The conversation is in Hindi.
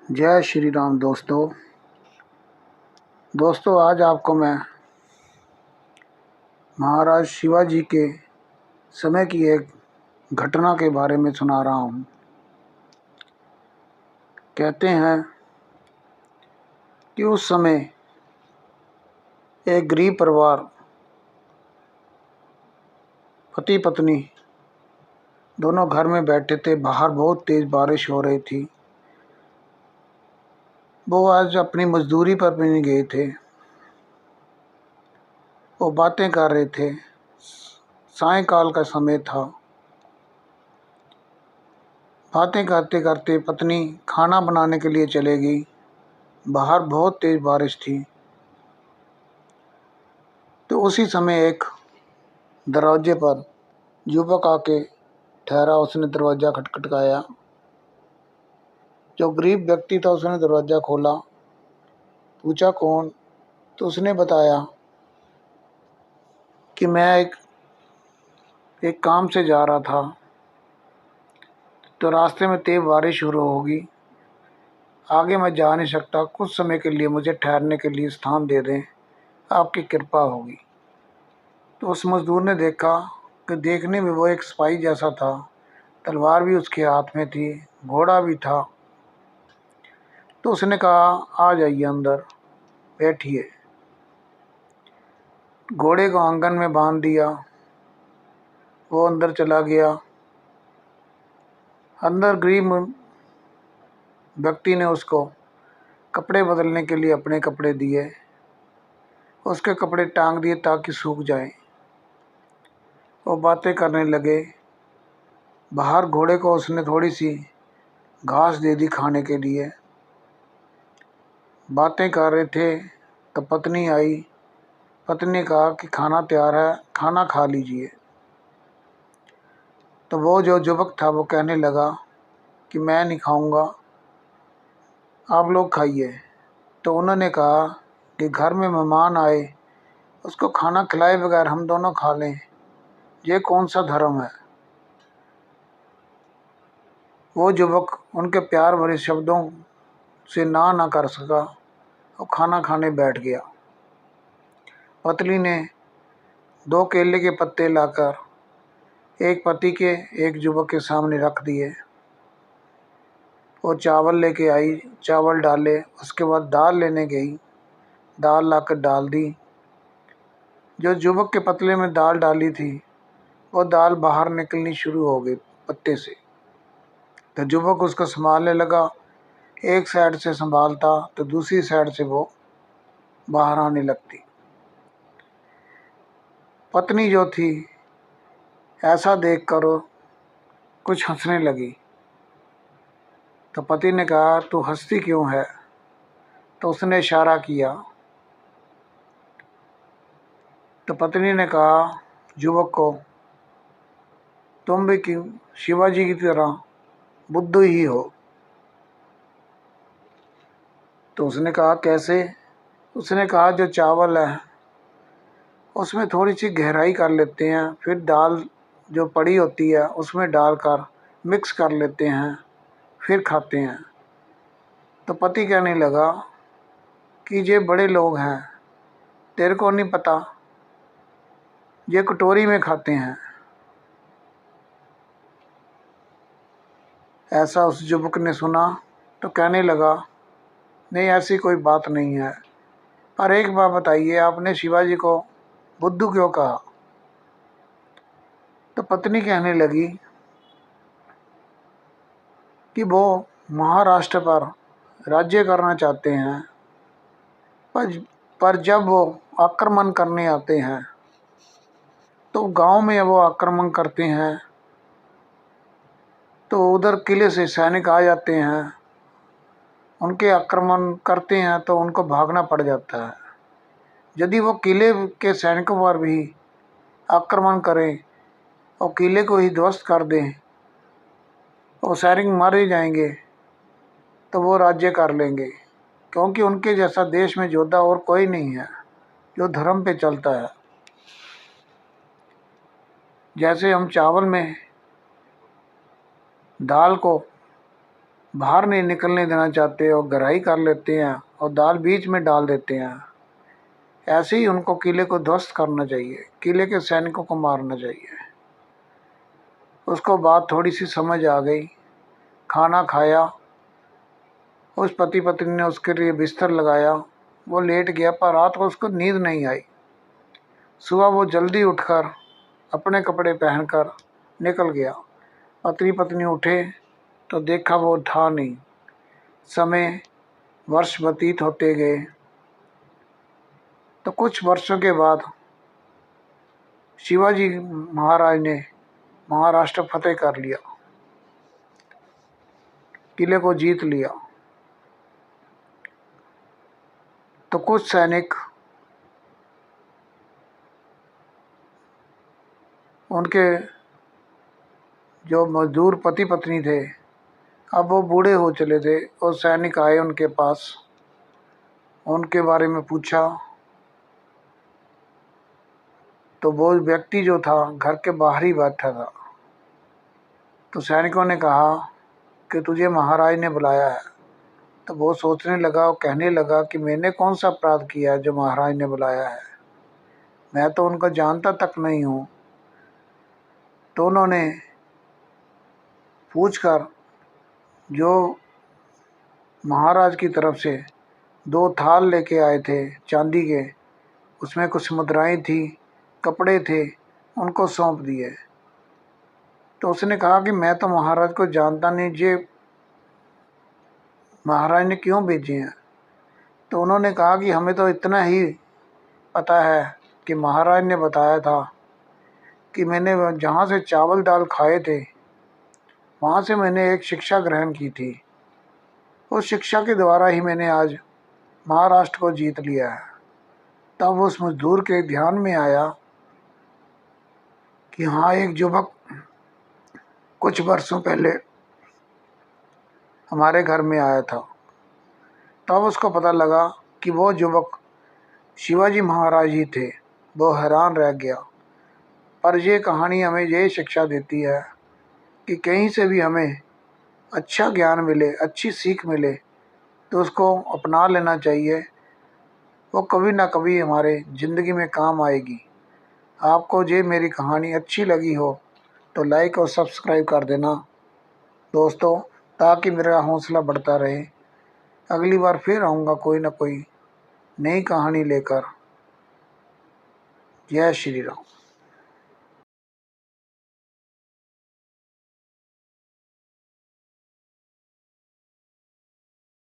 जय श्री राम दोस्तों। आज आपको मैं महाराज शिवाजी के समय की एक घटना के बारे में सुना रहा हूँ। कहते हैं कि उस समय एक गरीब परिवार, पति पत्नी दोनों घर में बैठे थे। बाहर बहुत तेज़ बारिश हो रही थी। वो आज अपनी मजदूरी पर भी नहीं गए थे। वो बातें कर रहे थे। सायंकाल का समय था। बातें करते करते पत्नी खाना बनाने के लिए चले गई। बाहर बहुत तेज़ बारिश थी। तो उसी समय एक दरवाजे पर युवक आके ठहरा। उसने दरवाज़ा खटखटाया। जो गरीब व्यक्ति था उसने दरवाज़ा खोला, पूछा कौन। तो उसने बताया कि मैं एक काम से जा रहा था, तो रास्ते में तेज़ बारिश शुरू होगी, आगे मैं जा नहीं सकता। कुछ समय के लिए मुझे ठहरने के लिए स्थान दे दें, आपकी कृपा होगी। तो उस मज़दूर ने देखा कि देखने में वो एक सिपाही जैसा था। तलवार भी उसके हाथ में थी, घोड़ा भी था। तो उसने कहा आ जाइए अंदर, बैठिए। घोड़े को आंगन में बांध दिया। वो अंदर चला गया। अंदर गरीब व्यक्ति ने उसको कपड़े बदलने के लिए अपने कपड़े दिए। उसके कपड़े टांग दिए ताकि सूख जाए। वो बातें करने लगे। बाहर घोड़े को उसने थोड़ी सी घास दे दी खाने के लिए। बातें कर रहे थे तो पत्नी आई। पत्नी ने कहा कि खाना तैयार है, खाना खा लीजिए। तो वो जो युवक था वो कहने लगा कि मैं नहीं खाऊंगा, आप लोग खाइए। तो उन्होंने कहा कि घर में मेहमान आए, उसको खाना खिलाए बगैर हम दोनों खा लें, ये कौन सा धर्म है। वो युवक उनके प्यार भरे शब्दों से ना कर सका और खाना खाने बैठ गया। पत्नी ने 2 केले के पत्ते लाकर एक पति के एक युवक के सामने रख दिए। वो चावल लेके आई, चावल डाले। उसके बाद दाल लेने गई, दाल लाकर डाल दी। जो युवक के पतले में दाल डाली थी वो दाल बाहर निकलनी शुरू हो गई पत्ते से। तो युवक उसको संभालने लगा। एक साइड से संभालता तो दूसरी साइड से वो बाहर आने लगती। पत्नी जो थी ऐसा देखकर कुछ हंसने लगी। तो पति ने कहा तू हंसती क्यों है। तो उसने इशारा किया। तो पत्नी ने कहा युवक को, तुम भी क्यों शिवाजी की तरह बुद्धू ही हो। तो उसने कहा कैसे। उसने कहा जो चावल है उसमें थोड़ी सी गहराई कर लेते हैं, फिर दाल जो पड़ी होती है उसमें डालकर मिक्स कर लेते हैं, फिर खाते हैं। तो पति कहने लगा कि ये बड़े लोग हैं, तेरे को नहीं पता, ये कटोरी में खाते हैं। ऐसा उस युवक ने सुना तो कहने लगा नहीं ऐसी कोई बात नहीं है, पर एक बात बताइए, आपने शिवाजी को बुद्धू क्यों कहा। तो पत्नी कहने लगी कि वो महाराष्ट्र पर राज्य करना चाहते हैं, पर जब वो आक्रमण करने आते हैं तो गांव में वो आक्रमण करते हैं तो उधर किले से सैनिक आ जाते हैं, उनके आक्रमण करते हैं तो उनको भागना पड़ जाता है। यदि वो किले के सैनिकों पर भी आक्रमण करें और किले को ही ध्वस्त कर दें और सैनिक मारे जाएंगे तो वो राज्य कर लेंगे, क्योंकि उनके जैसा देश में योद्धा और कोई नहीं है जो धर्म पे चलता है। जैसे हम चावल में दाल को बाहर नहीं निकलने देना चाहते और गहराई कर लेते हैं और दाल बीच में डाल देते हैं। ऐसे ही उनको किले को ध्वस्त करना चाहिए, किले के सैनिकों को मारना चाहिए। उसको बात थोड़ी सी समझ आ गई। खाना खाया, उस पति पत्नी ने उसके लिए बिस्तर लगाया, वो लेट गया, पर रात को उसको नींद नहीं आई। सुबह वो जल्दी उठकर अपने कपड़े पहनकर निकल गया। पति पत्नी उठे तो देखा वो था नहीं। समय वर्ष व्यतीत होते गए तो कुछ वर्षों के बाद शिवाजी महाराज ने महाराष्ट्र फतेह कर लिया, किले को जीत लिया। तो कुछ सैनिक उनके जो मजदूर पति पत्नी थे, अब वो बूढ़े हो चले थे, और सैनिक आए उनके पास, उनके बारे में पूछा तो वो व्यक्ति जो था घर के बाहर ही बैठा था। तो सैनिकों ने कहा कि तुझे महाराज ने बुलाया है। तो वो सोचने लगा और कहने लगा कि मैंने कौन सा अपराध किया है जो महाराज ने बुलाया है, मैं तो उनको जानता तक नहीं हूँ। तो उन्होंने पूछकर जो महाराज की तरफ से 2 थाल लेके आए थे चांदी के, उसमें कुछ मुद्राएं थी, कपड़े थे, उनको सौंप दिए। तो उसने कहा कि मैं तो महाराज को जानता नहीं, ये महाराज ने क्यों भेजे हैं। तो उन्होंने कहा कि हमें तो इतना ही पता है कि महाराज ने बताया था कि मैंने जहाँ से चावल दाल खाए थे वहाँ से मैंने एक शिक्षा ग्रहण की थी, उस शिक्षा के द्वारा ही मैंने आज महाराष्ट्र को जीत लिया है। तब उस मजदूर के ध्यान में आया कि हाँ, एक युवक कुछ वर्षों पहले हमारे घर में आया था। तब उसको पता लगा कि वो युवक शिवाजी महाराज ही थे। वो हैरान रह गया। पर ये कहानी हमें ये शिक्षा देती है कि कहीं से भी हमें अच्छा ज्ञान मिले, अच्छी सीख मिले, तो उसको अपना लेना चाहिए। वो कभी ना कभी हमारे ज़िंदगी में काम आएगी। आपको ये मेरी कहानी अच्छी लगी हो तो लाइक और सब्सक्राइब कर देना दोस्तों, ताकि मेरा हौसला बढ़ता रहे। अगली बार फिर आऊँगा कोई ना कोई नई कहानी लेकर। जय श्री राम।